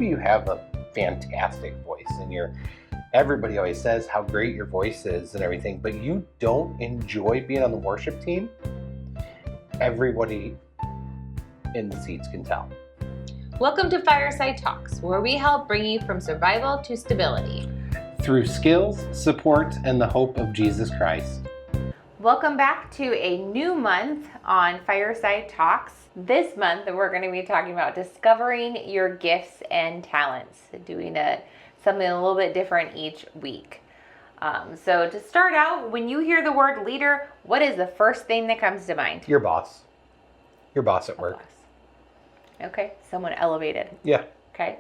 maybe you have a fantastic voice and everybody always says how great your voice is and everything, but you don't enjoy being on the worship team. Everybody in the seats can tell. Welcome to Fireside Talks, where we help bring you from survival to stability. Through skills, support, and the hope of Jesus Christ. Welcome back to a new month on Fireside Talks. This month, we're going to be talking about discovering your gifts and talents, doing something a little bit different each week. So to start out, when you hear the word leader, what is the first thing that comes to mind? Your boss. Your boss at work. Okay, someone elevated. Yeah. Okay.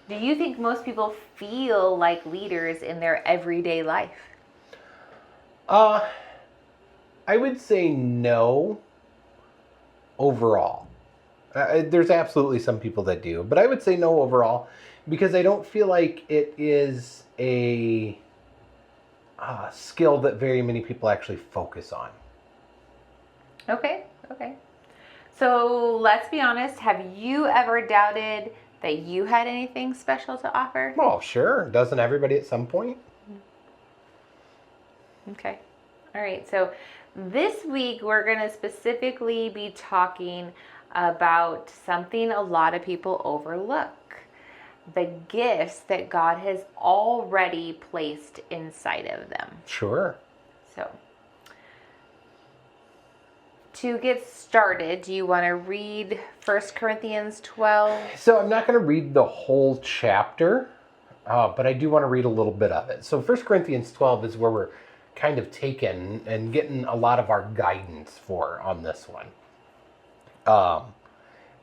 Do you think most people feel like leaders in their everyday life? I would say no overall. There's absolutely some people that do, but I would say no overall because I don't feel like it is a skill that very many people actually focus on. Okay. So let's be honest. Have you ever doubted that you had anything special to offer? Well, sure. Doesn't everybody at some point? Okay. All right. So this week we're going to specifically be talking about something a lot of people overlook. The gifts that God has already placed inside of them. Sure. So to get started, do you want to read 1 Corinthians 12? So I'm not going to read the whole chapter, but I do want to read a little bit of it. So 1 Corinthians 12 is where we're kind of taken and getting a lot of our guidance on this one.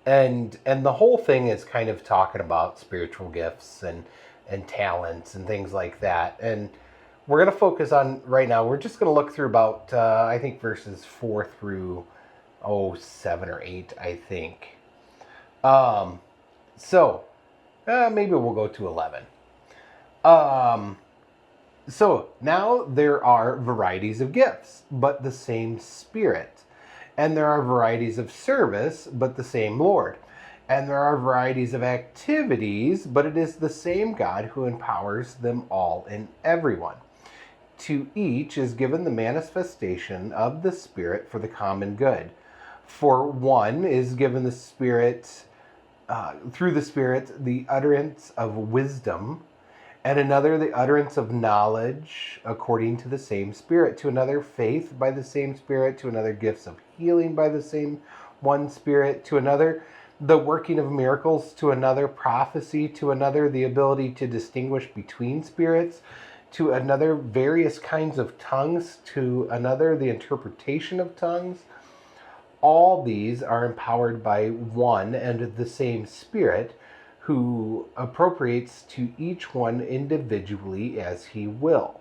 And the whole thing is kind of talking about spiritual gifts and talents and things like that. And we're going to focus on right now, we're just going to look through about, I think, verses 4 through 7 or 8, I think. So maybe we'll go to 11. So now there are varieties of gifts, but the same Spirit. And there are varieties of service, but the same Lord. And there are varieties of activities, but it is the same God who empowers them all in everyone. To each is given the manifestation of the Spirit for the common good. For one is given the Spirit, through the Spirit, the utterance of wisdom, and another the utterance of knowledge according to the same Spirit, to another faith by the same Spirit, to another gifts of healing by the same one Spirit, to another the working of miracles, to another prophecy, to another the ability to distinguish between spirits, to another various kinds of tongues, to another the interpretation of tongues. All these are empowered by one and the same Spirit, who appropriates to each one individually as he wills.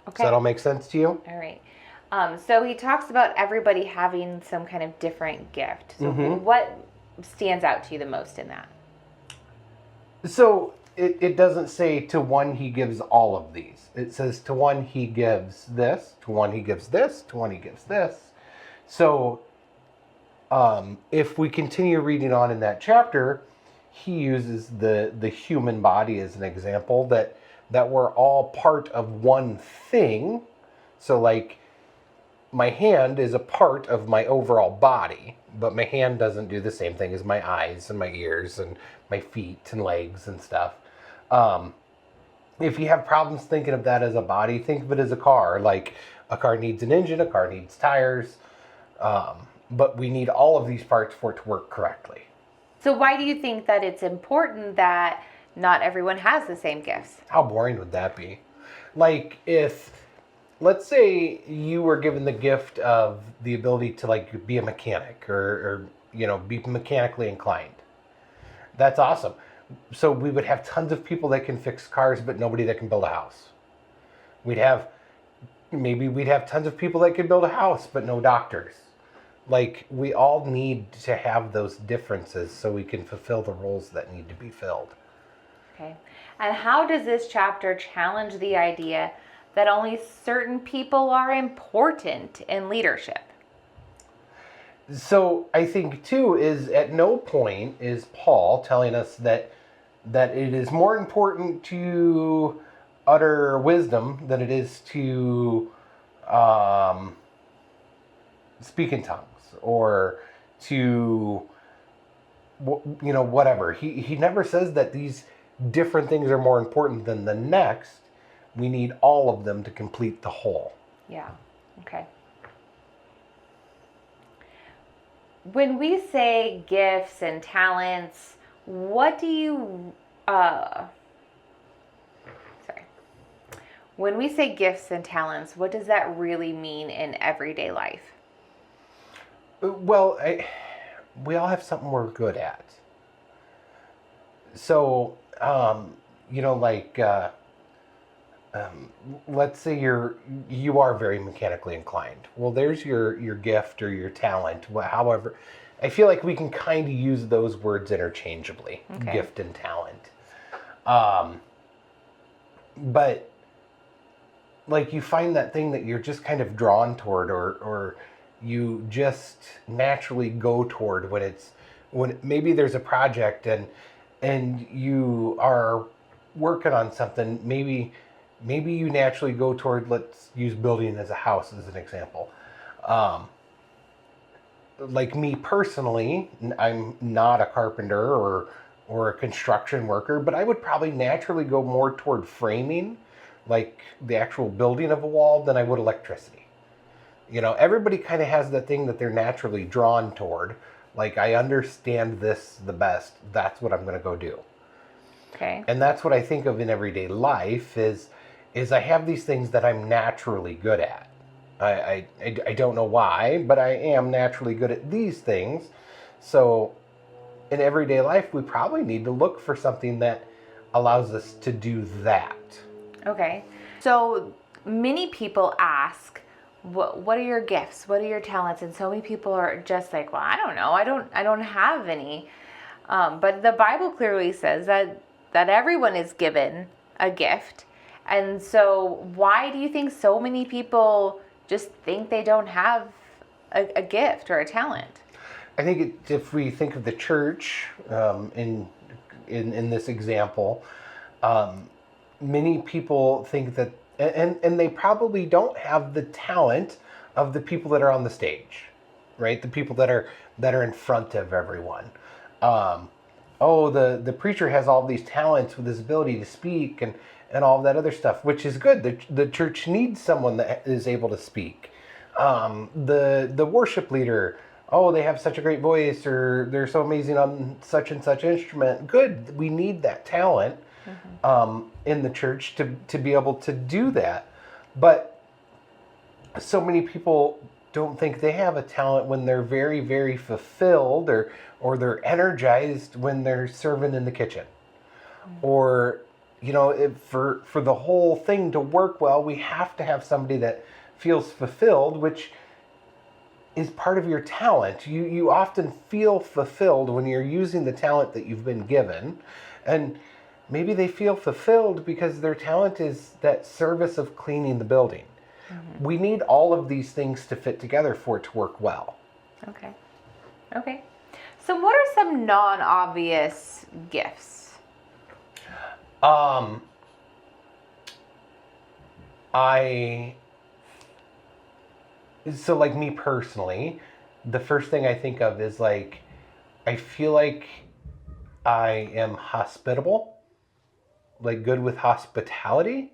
Okay. Does that all make sense to you? All right. So he talks about everybody having some kind of different gift. So what stands out to you the most in that? So it doesn't say to one he gives all of these. It says to one he gives this, to one he gives this, to one he gives this. So if we continue reading on in that chapter, he uses the human body as an example, that we're all part of one thing. So like my hand is a part of my overall body, but my hand doesn't do the same thing as my eyes and my ears and my feet and legs and stuff. If you have problems thinking of that as a body, think of it as a car. Like a car needs an engine, a car needs tires. But we need all of these parts for it to work correctly. So why do you think that it's important that not everyone has the same gifts? How boring would that be? Like if, let's say you were given the gift of the ability to like be a mechanic or be mechanically inclined. That's awesome. So we would have tons of people that can fix cars, but nobody that can build a house. We'd have tons of people that can build a house, but no doctors. Like, we all need to have those differences so we can fulfill the roles that need to be filled. Okay. And how does this chapter challenge the idea that only certain people are important in leadership? So I think too is at no point is Paul telling us that it is more important to utter wisdom than it is to um, speak in tongues or to whatever. He never says that these different things are more important than the next. We need all of them to complete the whole. Yeah. Okay. When we say gifts and talents, what do you sorry. When we say gifts and talents, what does that really mean in everyday life? Well, we all have something we're good at. So, let's say you are very mechanically inclined. Well, there's your gift or your talent. However, I feel like we can kind of use those words interchangeably, Okay. gift and talent. But like you find that thing that you're just kind of drawn toward, or you just naturally go toward when maybe there's a project and you are working on something. Maybe you naturally go toward, let's use building as a house as an example. Like me personally, I'm not a carpenter or a construction worker, but I would probably naturally go more toward framing, like the actual building of a wall, than I would electricity. Everybody kind of has the thing that they're naturally drawn toward. Like, I understand this the best. That's what I'm going to go do. Okay. And that's what I think of in everyday life is I have these things that I'm naturally good at. I don't know why, but I am naturally good at these things. So in everyday life, we probably need to look for something that allows us to do that. Okay. So many people ask, what are your gifts? What are your talents? And so many people are just like, well, I don't know. I don't have any. But the Bible clearly says that everyone is given a gift. And so why do you think so many people just think they don't have a gift or a talent? I think if we think of the church in this example, many people think that, and they probably don't have the talent of the people that are on the stage, right? The people that are in front of everyone. The preacher has all these talents with his ability to speak and all that other stuff, which is good. The church needs someone that is able to speak. The worship leader, they have such a great voice, or they're so amazing on such and such instrument. Good, we need that talent in the church to be able to do that. But so many people don't think they have a talent when they're very, very fulfilled, or they're energized when they're serving in the kitchen. Or, for the whole thing to work well, we have to have somebody that feels fulfilled, which is part of your talent. You often feel fulfilled when you're using the talent that you've been given. And maybe they feel fulfilled because their talent is that service of cleaning the building. Mm-hmm. We need all of these things to fit together for it to work well. Okay. So what are some non-obvious gifts? So like me personally, the first thing I think of is like, I feel like I am hospitable, like good with hospitality,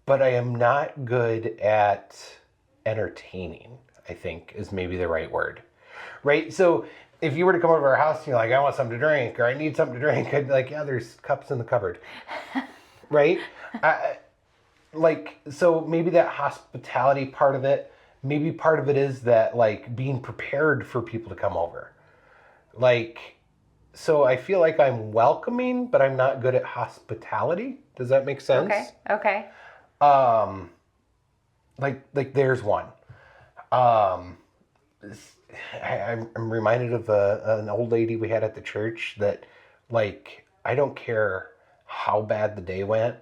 but I am not good at entertaining, I think is maybe the right word, right? So if you were to come over to our house and you're like, I want something to drink, or I need something to drink, I'd be like, yeah, there's cups in the cupboard, right? So maybe that hospitality part of it, maybe part of it is that like being prepared for people to come over. So I feel like I'm welcoming, but I'm not good at hospitality. Does that make sense? Okay. Like there's one. I'm reminded of an old lady we had at the church that, like, I don't care how bad the day went,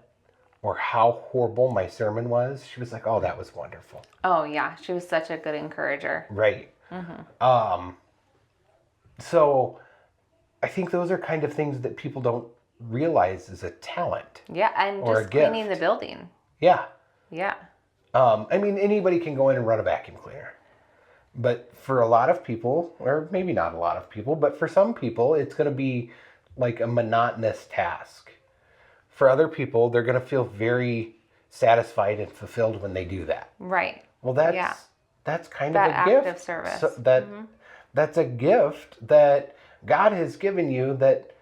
or how horrible my sermon was, she was like, "Oh, that was wonderful." Oh, yeah. She was such a good encourager. Right. So I think those are kind of things that people don't realize is a talent. Yeah. And Or a just cleaning the gift. building. Yeah. Yeah. I mean, anybody can go in and run a vacuum cleaner. But for a lot of people, or maybe not a lot of people, but for some people, it's going to be like a monotonous task. For other people, they're going to feel very satisfied and fulfilled when they do that. Right. Well, that's Yeah. that's kind That of a act gift. of service. So that's a gift that God has given you that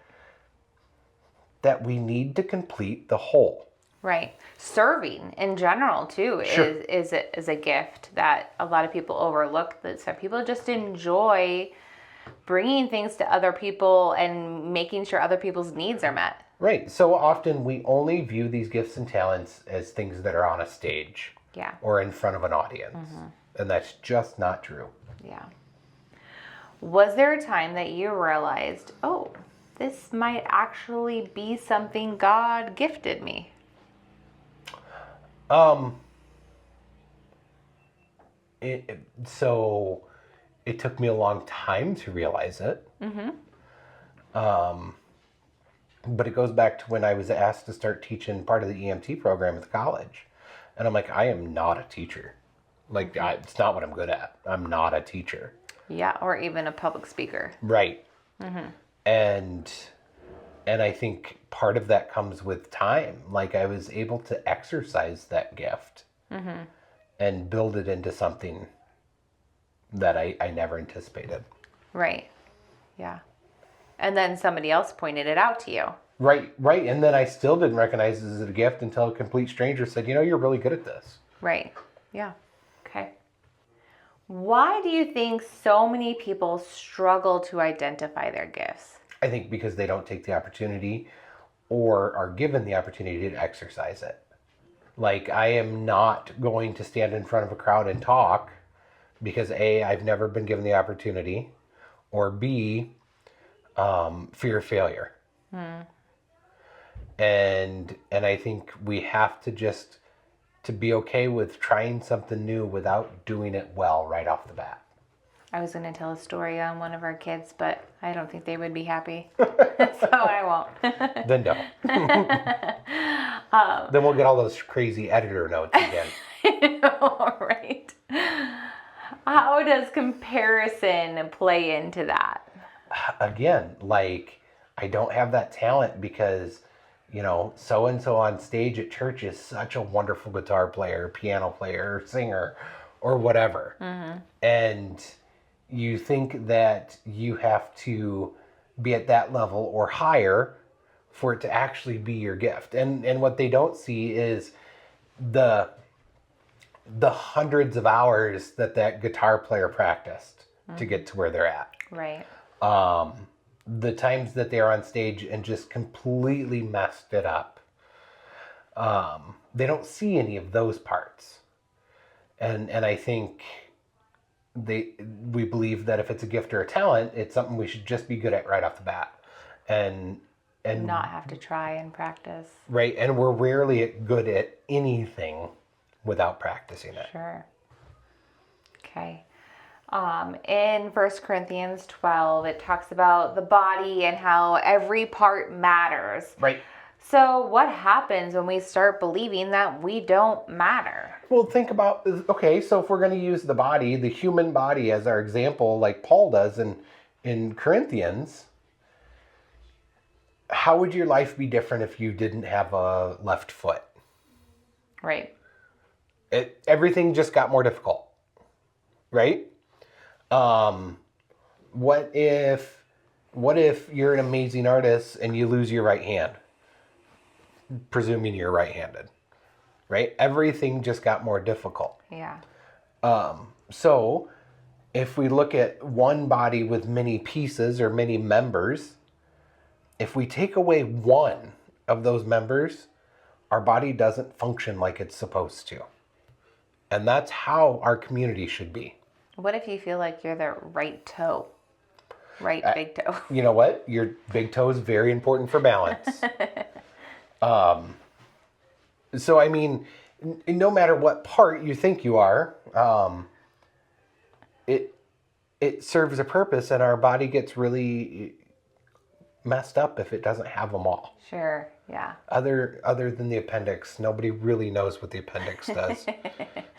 we need to complete the whole. Right. Serving in general too Sure. is a gift that a lot of people overlook. That some people just enjoy bringing things to other people and making sure other people's needs are met. Right. So often we only view these gifts and talents as things that are on a stage Yeah. or in front of an audience. And that's just not true. Yeah. Was there a time that you realized, oh, this might actually be something God gifted me? So it took me a long time to realize it. But it goes back to when I was asked to start teaching part of the EMT program at the college. And I'm like, I am not a teacher. Like, it's not what I'm good at. I'm not a teacher. Yeah, or even a public speaker. Right. And I think part of that comes with time. Like, I was able to exercise that gift and build it into something that I never anticipated. Right. Yeah. And then somebody else pointed it out to you. Right. And then I still didn't recognize it as a gift until a complete stranger said, you're really good at this. Right. Yeah. Okay. Why do you think so many people struggle to identify their gifts? I think because they don't take the opportunity or are given the opportunity to exercise it. Like, I am not going to stand in front of a crowd and talk because A, I've never been given the opportunity, or B, fear of failure. And I think we have to be okay with trying something new without doing it well right off the bat. I was going to tell a story on one of our kids, but I don't think they would be happy. So I won't. Then don't. Then we'll get all those crazy editor notes again. All right. How does comparison play into that? Again, like, I don't have that talent because, so and so on stage at church is such a wonderful guitar player, piano player, singer, or whatever. And you think that you have to be at that level or higher for it to actually be your gift. And what they don't see is the hundreds of hours that guitar player practiced to get to where they're at. Right. The times that they're on stage and just completely messed it up. They don't see any of those parts. And I think we believe that if it's a gift or a talent, it's something we should just be good at right off the bat. And not have to try and practice. Right. And we're rarely good at anything without practicing it. Sure. Okay. In 1 Corinthians 12, it talks about the body and how every part matters. Right. So what happens when we start believing that we don't matter? Well, think about, okay, so if we're going to use the body, the human body as our example, like Paul does in Corinthians, how would your life be different if you didn't have a left foot? Right. Everything just got more difficult, right? What if you're an amazing artist and you lose your right hand? Presuming you're right-handed, right? Everything just got more difficult. Yeah. So if we look at one body with many pieces or many members, if we take away one of those members, our body doesn't function like it's supposed to. And that's how our community should be. What if you feel like you're the right toe? Right big toe. You know what? Your big toe is very important for balance. So, I mean, no matter what part you think you are, it it serves a purpose, and our body gets really messed up if it doesn't have them all. Sure. Yeah. Other than the appendix, nobody really knows what the appendix does.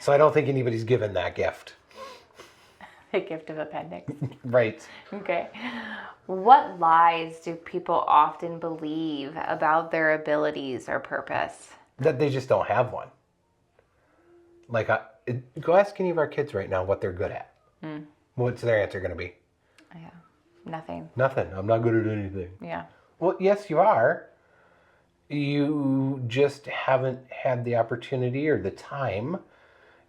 So I don't think anybody's given that gift. The gift of appendix. Right. Okay. What lies do people often believe about their abilities or purpose? That they just don't have one. Like, go ask any of our kids right now what they're good at. What's their answer going to be? Yeah. Nothing. Nothing. I'm not good at anything. Yeah. Well, yes, you are. You just haven't had the opportunity or the time,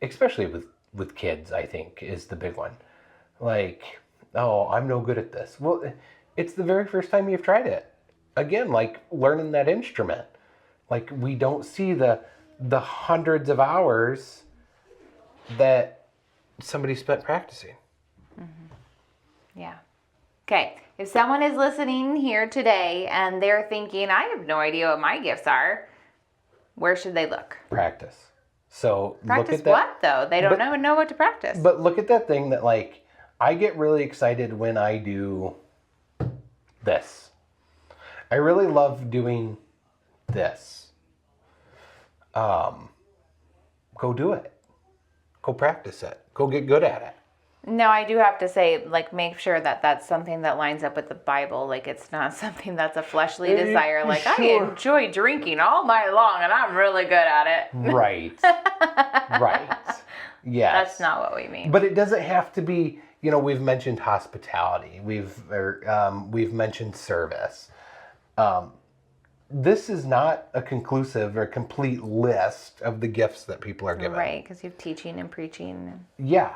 especially with kids, I think, is the big one. Like, oh, I'm no good at this. Well, it's the very first time you've tried it. Again, like learning that instrument. Like, we don't see the hundreds of hours that somebody spent practicing. Yeah. Okay. If someone is listening here today and they're thinking, I have no idea what my gifts are, where should they look? Practice. So Practice look at that. what, though? They don't know what to practice. But look at that thing that, like, I get really excited when I do this. I really love doing this. Go do it. Go practice it. Go get good at it. No, I do have to say, like, make sure that that's something that lines up with the Bible. Like, it's not something that's a fleshly desire. Like, I Sure. enjoy drinking all night long and I'm really good at it. Right. Right. Yes. That's not what we mean. But it doesn't have to be, we've mentioned hospitality. We've mentioned service. This is not a conclusive or complete list of the gifts that people are given. Right, because you have teaching and preaching. Yeah.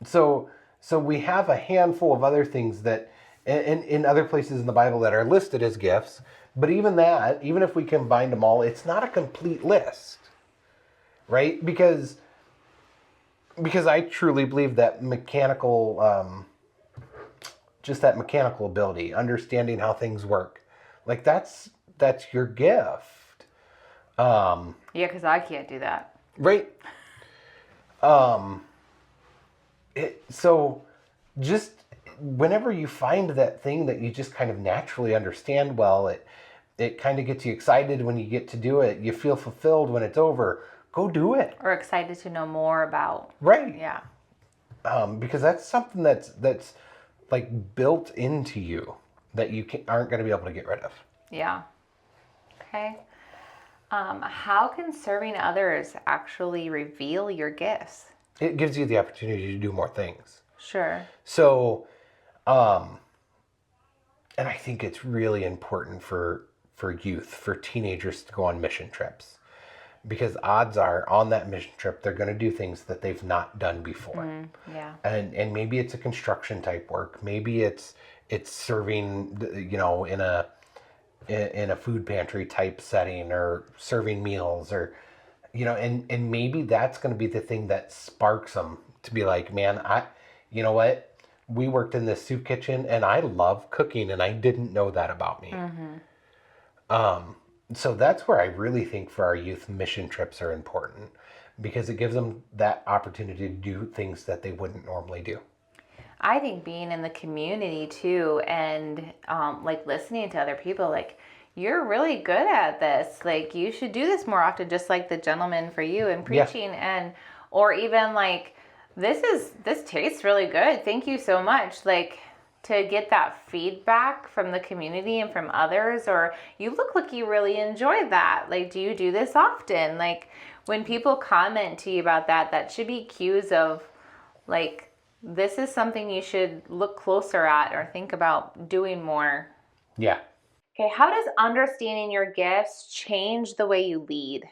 So we have a handful of other things that in other places in the Bible that are listed as gifts, but even if we combine them all, it's not a complete list, right? Because I truly believe that just that mechanical ability, understanding how things work, like that's your gift. Yeah, because I can't do that. Right. So just whenever you find that thing that you just kind of naturally understand well, it kind of gets you excited when you get to do it. You feel fulfilled when it's over. Go do it. Or excited to know more about. Right. Yeah. Because that's something that's like built into you that you aren't going to be able to get rid of. Yeah. Okay. How can serving others actually reveal your gifts? It gives you the opportunity to do more things. Sure. So, and I think it's really important for youth, for teenagers to go on mission trips. Because odds are on that mission trip, they're going to do things that they've not done before. Yeah. And maybe it's a construction type work. Maybe it's serving, in a food pantry type setting, or serving meals, or, and maybe that's going to be the thing that sparks them to be like, man, you know what? We worked in this soup kitchen and I love cooking and I didn't know that about me. So that's where I really think for our youth, mission trips are important, because it gives them that opportunity to do things that they wouldn't normally do. I think being in the community too, and like listening to other people, like, you're really good at this. Like, you should do this more often, just like the gentleman for you and preaching. And, or even like, this tastes really good. Thank you so much. Like, to get that feedback from the community and from others, or you look like you really enjoy that. Like, do you do this often? Like, when people comment to you about that, that should be cues of like, this is something you should look closer at or think about doing more. Yeah. Okay, how does understanding your gifts change the way you lead?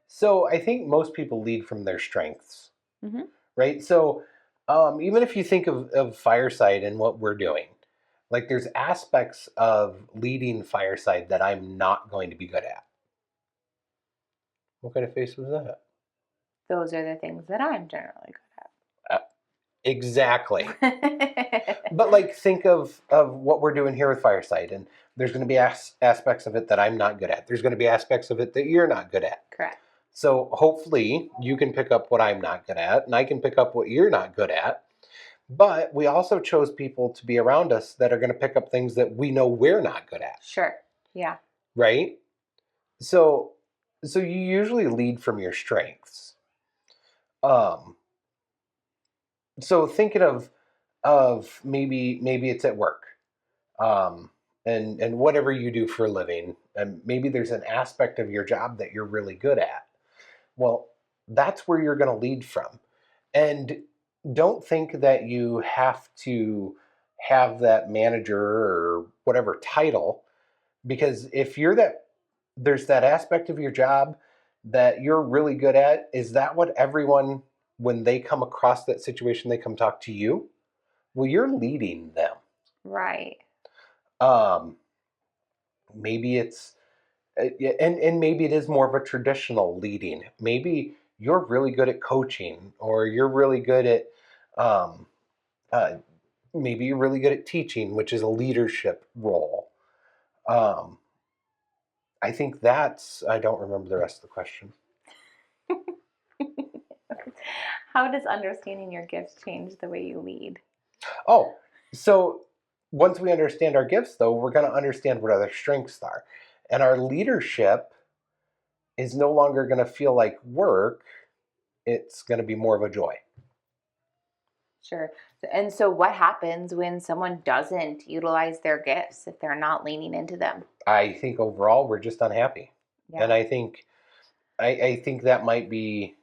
So I think most people lead from their strengths, Mm-hmm. right? So even if you think of Fireside and what we're doing, like, there's aspects of leading Fireside that I'm not going to be good at. What kind of face was that? Those are the things that I'm generally good Exactly. at. But like, think of what we're doing here with Fireside, and There's going to be aspects of it that I'm not good at. There's going to be aspects of it that you're not good at. Correct. So hopefully you can pick up what I'm not good at, and I can pick up what you're not good at. But we also chose people to be around us that are going to pick up things that we know we're not good at. Sure. Yeah. Right? So you usually lead from your strengths. So thinking of maybe it's at work. And whatever you do for a living, and maybe there's an aspect of your job that you're really good at. Well, that's where you're going to lead from. And don't think that you have to have that manager or whatever title, because if you're that, there's that aspect of your job that you're really good at. Is that what everyone, when they come across that situation, they come talk to you? Well, you're leading them. Right. Maybe it's and maybe it is more of a traditional leading. Maybe you're really good at coaching, or you're really good at um, uh, maybe you're really good at teaching, which is a leadership role. um, I think that's, I don't remember the rest of the question. How does understanding your gifts change the way you lead? Oh, so once we understand our gifts, though, we're going to understand what our strengths are. And our leadership is no longer going to feel like work. It's going to be more of a joy. Sure. And so what happens when someone doesn't utilize their gifts, if they're not leaning into them? I think overall we're just unhappy. Yeah. And I think that might be,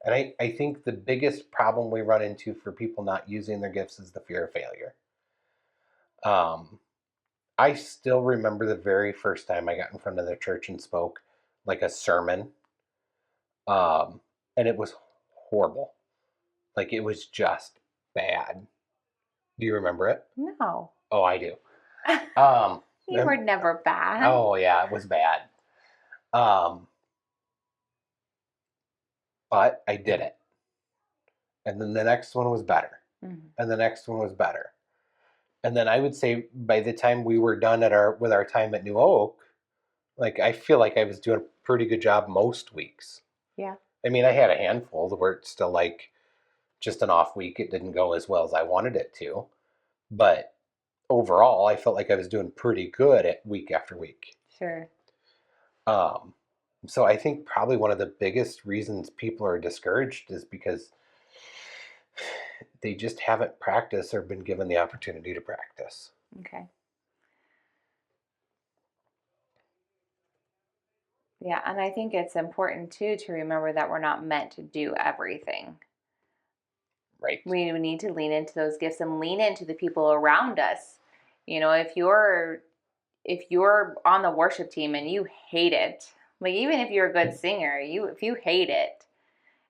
and I think the biggest problem we run into for people not using their gifts is the fear of failure. I still remember the very first time I got in front of the church and spoke like a sermon. And it was horrible. Like, it was just bad. Do you remember it? No. Oh, I do. You were never bad. Oh yeah, it was bad. But I did it. And then the next one was better. Mm-hmm. And the next one was better. And then I would say by the time we were done with our time at New Oak, like, I feel like I was doing a pretty good job most weeks. Yeah. I mean, I had a handful where it's still like just an off week. It didn't go as well as I wanted it to. But overall, I felt like I was doing pretty good at week after week. Sure. So I think probably one of the biggest reasons people are discouraged is because they just haven't practiced or been given the opportunity to practice. Okay. Yeah, and I think it's important too to remember that we're not meant to do everything. Right. We need to lean into those gifts and lean into the people around us. You know, if you're on the worship team and you hate it, like, even if you're a good singer, if you hate it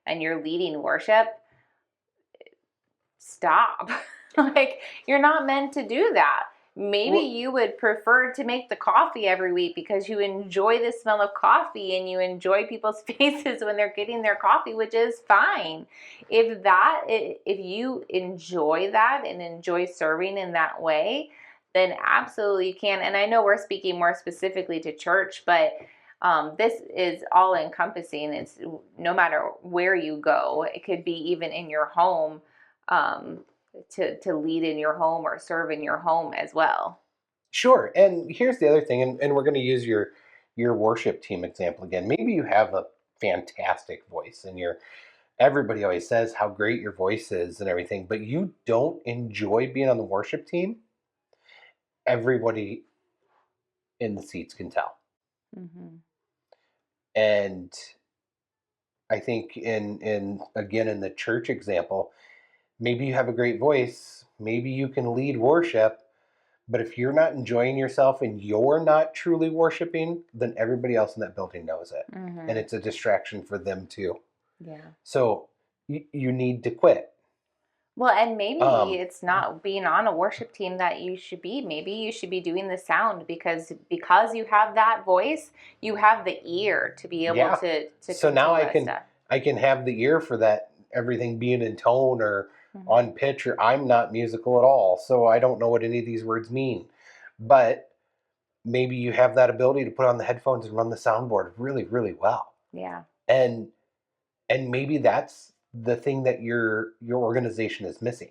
and you're leading worship, stop. Like, you're not meant to do that. Maybe you would prefer to make the coffee every week because you enjoy the smell of coffee and you enjoy people's faces when they're getting their coffee, which is fine. If you enjoy that and enjoy serving in that way, then absolutely you can. And I know we're speaking more specifically to church, but this is all encompassing. It's no matter where you go. It could be even in your home, to lead in your home or serve in your home as well. Sure. And here's the other thing, and we're going to use your worship team example again. Maybe you have a fantastic voice and everybody always says how great your voice is and everything, but you don't enjoy being on the worship team. Everybody in the seats can tell. Mm-hmm. And I think in the church example, maybe you have a great voice, maybe you can lead worship, but if you're not enjoying yourself and you're not truly worshiping, then everybody else in that building knows it. Mm-hmm. And it's a distraction for them too. Yeah. So you need to quit. Well, and maybe it's not being on a worship team that you should be. Maybe you should be doing the sound because you have that voice, you have the ear to be able to so now I can stuff. have the ear for that, everything being in tone or on pitch, or I'm not musical at all, so I don't know what any of these words mean. but maybe you have that ability to put on the headphones and run the soundboard really, really well. Yeah. And maybe that's the thing that your organization is missing.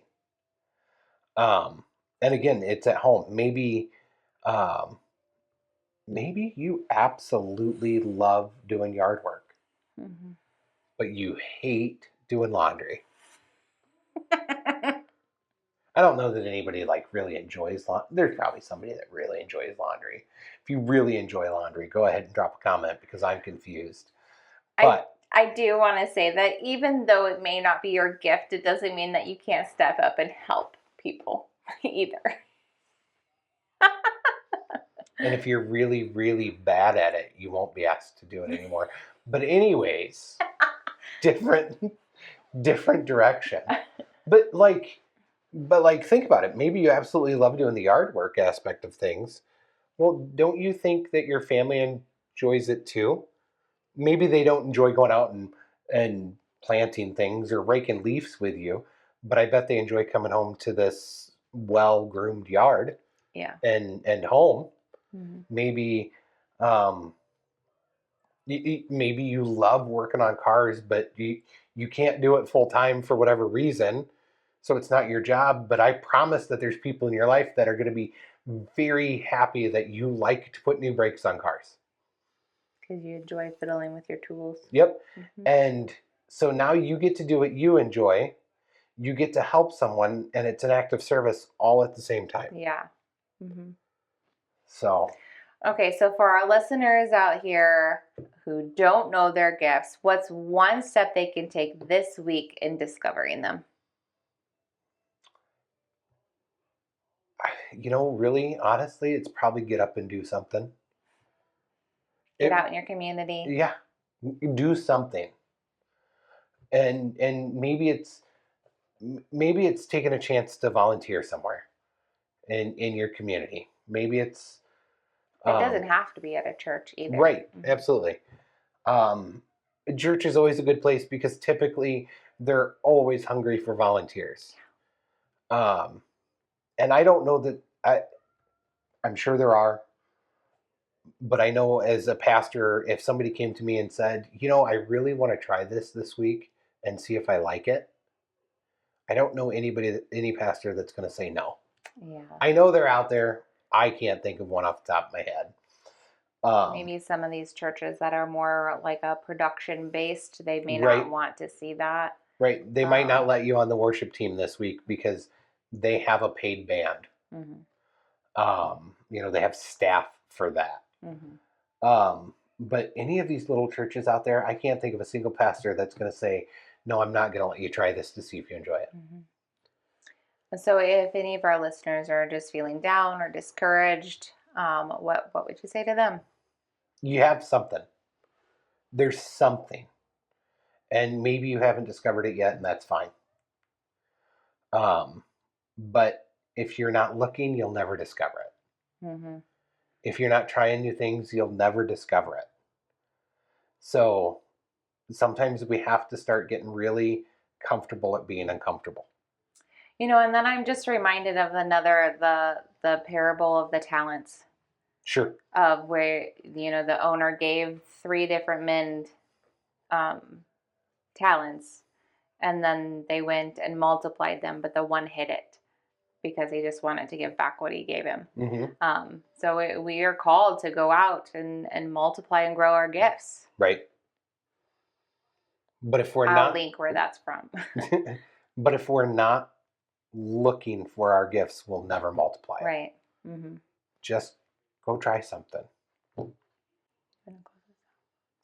And again, it's at home. Um, maybe you absolutely love doing yard work, Mhm. but you hate doing laundry. I don't know that anybody like really enjoys laundry. There's probably somebody that really enjoys laundry. If you really enjoy laundry, go ahead and drop a comment because I'm confused. I But I do want to say that even though it may not be your gift, it doesn't mean that you can't step up and help people either. and if you're really, really bad at it, you won't be asked to do it anymore. But anyways, different different direction. But like think about it. Maybe you absolutely love doing the yard work aspect of things. Well, don't you think that your family enjoys it too? Maybe they don't enjoy going out and planting things or raking leaves with you, but I bet they enjoy coming home to this well-groomed yard Yeah. and home. Mm-hmm. Maybe um, maybe you love working on cars, but you can't do it full time for whatever reason, so it's not your job. But I promise that there's people in your life that are going to be very happy that you like to put new brakes on cars. Because you enjoy fiddling with your tools. Yep. Mm-hmm. And so now you get to do what you enjoy. You get to help someone, and it's an act of service all at the same time. Yeah. Mm-hmm. So, Okay, so for our listeners out here who don't know their gifts, what's one step they can take this week in discovering them? really, honestly, it's probably get up and do something. Get out in your community. Yeah, do something. And maybe it's taking a chance to volunteer somewhere in your community. Maybe it's It doesn't have to be at a church either. right. Mm-hmm. Absolutely. Um, Church is always a good place because typically they're always hungry for volunteers. Um, and I don't know that I'm sure there are, but I know as a pastor, if somebody came to me and said, I really want to try this week and see if I like it, I don't know any pastor that's going to say no. Yeah. I know they're out there. I can't think of one off the top of my head. Maybe some of these churches that are more like a production based, they may Right. not want to see that. Right. They might not let you on the worship team this week because they have a paid band. Mm-hmm. They have staff for that. Mm-hmm. But any of these little churches out there, I can't think of a single pastor that's going to say, no, I'm not going to let you try this to see if you enjoy it. Mm-hmm. So if any of our listeners are just feeling down or discouraged, what would you say to them? You have something. There's something. And maybe you haven't discovered it yet, and that's fine. But if you're not looking, you'll never discover it. Mm-hmm. If you're not trying new things, you'll never discover it. So sometimes we have to start getting really comfortable at being uncomfortable. And then I'm just reminded of the parable of the talents. Sure. Of where, the owner gave 3 different men talents, and then they went and multiplied them, but the one hid it because he just wanted to give back what he gave him. Mm-hmm. So we are called to go out and multiply and grow our gifts. Right. But if we're I'll not link where that's from. but if we're not looking for our gifts, we'll never multiply it. Right. Mm-hmm. Just go try something.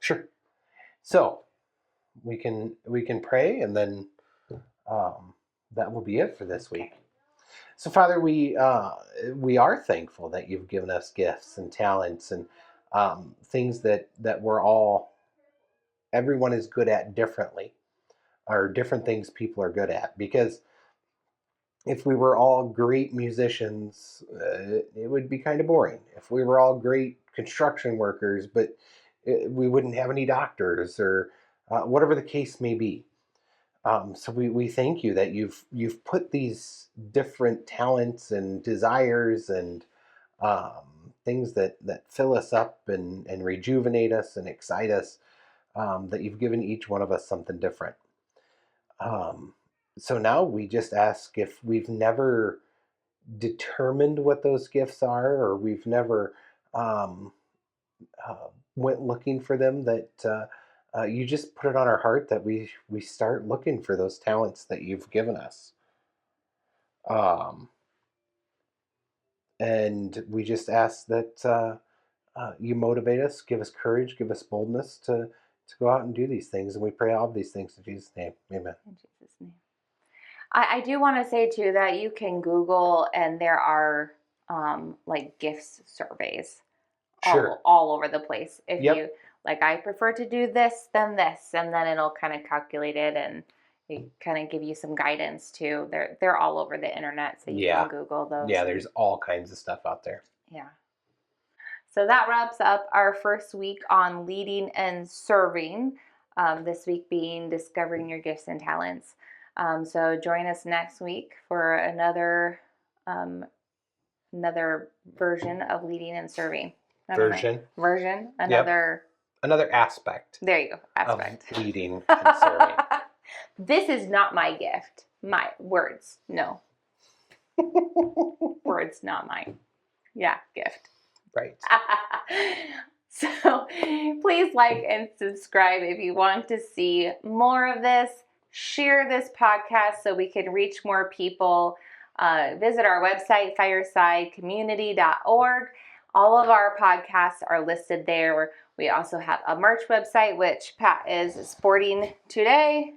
Sure. So we can pray, and then that will be it for this week. So Father, we are thankful that you've given us gifts and talents and things that everyone is good at differently, or different things people are good at. Because if we were all great musicians, it would be kind of boring. If we were all great construction workers, but we wouldn't have any doctors, or whatever the case may be. So we thank you that you've put these different talents and desires and things that fill us up and rejuvenate us and excite us, that you've given each one of us something different. Um, so now we just ask, if we've never determined what those gifts are, or we've never um, went looking for them, that you just put it on our heart that we start looking for those talents that you've given us. Um, and we just ask that you motivate us, give us courage, give us boldness to go out and do these things. And we pray all of these things in Jesus' name. Amen. In Jesus' name. I do want to say too that you can Google, and there are like gifts surveys Sure. all over the place. If Yep. you like, I prefer to do this than this, and then it'll kind of calculate it and it kind of give you some guidance too. They're all over the internet, so you Yeah. can Google those. Yeah, there's all kinds of stuff out there. Yeah. So that wraps up our first week on leading and serving. This week being discovering your gifts and talents. So join us next week for another version of leading and serving. Version. Another aspect There you go. Aspect. of leading and serving. This is not my gift. My words. No. Words, not mine. Yeah, gift. Right. So please like and subscribe if you want to see more of this. Share this podcast so we can reach more people. Visit our website, firesidecommunity.org. All of our podcasts are listed there. We also have a merch website, which Pat is sporting today.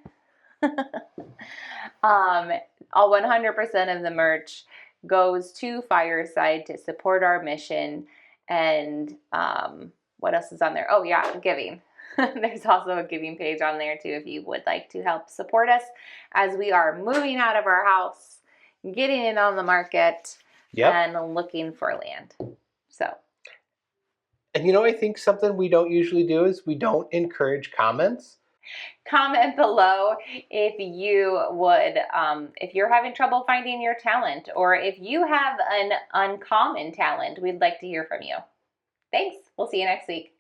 All 100% of the merch goes to Fireside to support our mission. And what else is on there? Oh yeah, giving. There's also a giving page on there too if you would like to help support us as we are moving out of our house, getting it on the market, and looking for land. So. And I think something we don't usually do is we don't encourage comments. Comment below if you would, if you're having trouble finding your talent, or if you have an uncommon talent, we'd like to hear from you. Thanks. We'll see you next week.